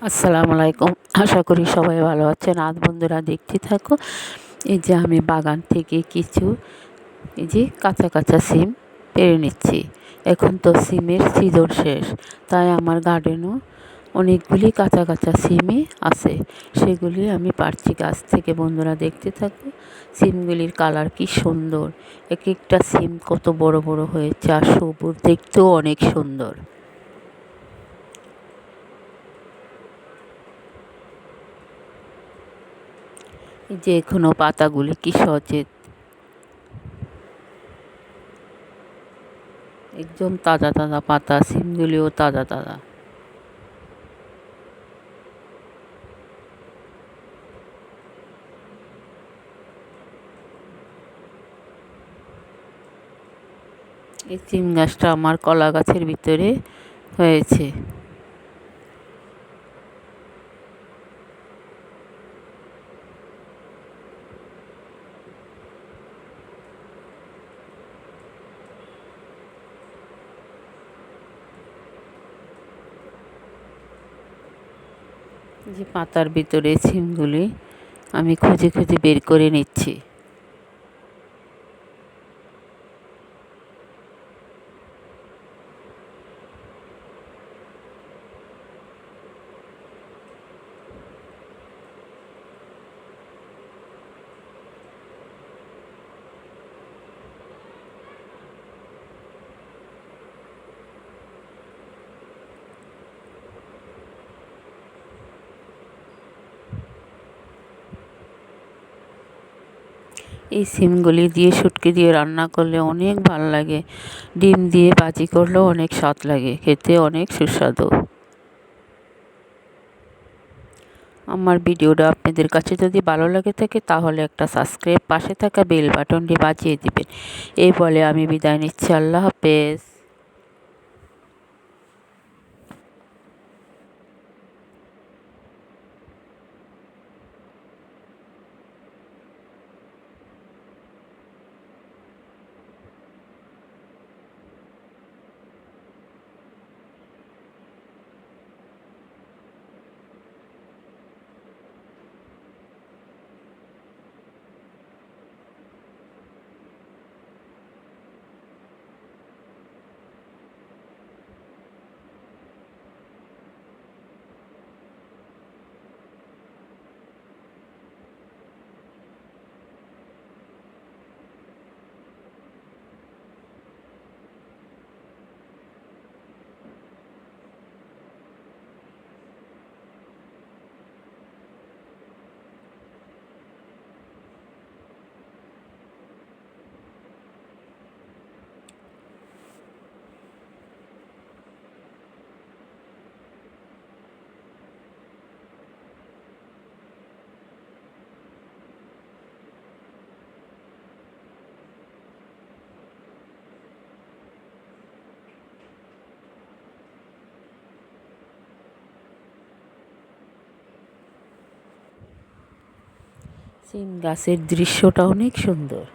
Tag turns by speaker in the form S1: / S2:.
S1: আসসালামু আলাইকুম। আশা করি সবাই ভালো আছেন। আজ বন্ধুরা দেখতে থাকো। এই যে আমি বাগান থেকে কিছু এই যে কাঁচা কাঁচা সিম পেড়ে নিচ্ছি। এখন তো সিমের সিজন শেষ, তাই আমার গার্ডেনও অনেকগুলি কাঁচা কাঁচা সিমই আছে। সেগুলি আমি পারছি গাছ থেকে। বন্ধুরা দেখতে থাকো। সিমগুলির কালার কি সুন্দর! এক একটা সিম কত বড় বড় হয়েছে আর সবুজ, দেখতেও অনেক সুন্দর। এই যে এখনো পাতাগুলি কি সতেজ, একদম তাজা তাজা পাতা। সিমগুলিও তাজা তাজা। এই সিম গাছটা আমার কলা গাছের ভিতরে হয়েছে। যে পাতার ভিতরে সিমগুলি আমি খুঁজে খুঁজে বের করে নিচ্ছি। এই সিমগুলি দিয়ে শুটকি দিয়ে রান্না করলে অনেক ভালো লাগে। ডিম দিয়ে ভাজি করলেও অনেক স্বাদ লাগে, খেতে অনেক সুস্বাদু। আমার ভিডিওটা আপনাদের কাছে যদি ভালো লাগে থাকে তাহলে একটা সাবস্ক্রাইব, পাশে থাকা বেল বাটনটি বাজিয়ে দিবেন। এই বলে আমি বিদায় নিচ্ছি। আল্লাহ হাফেজ। সিম গাছের দৃশ্যটা অনেক সুন্দর।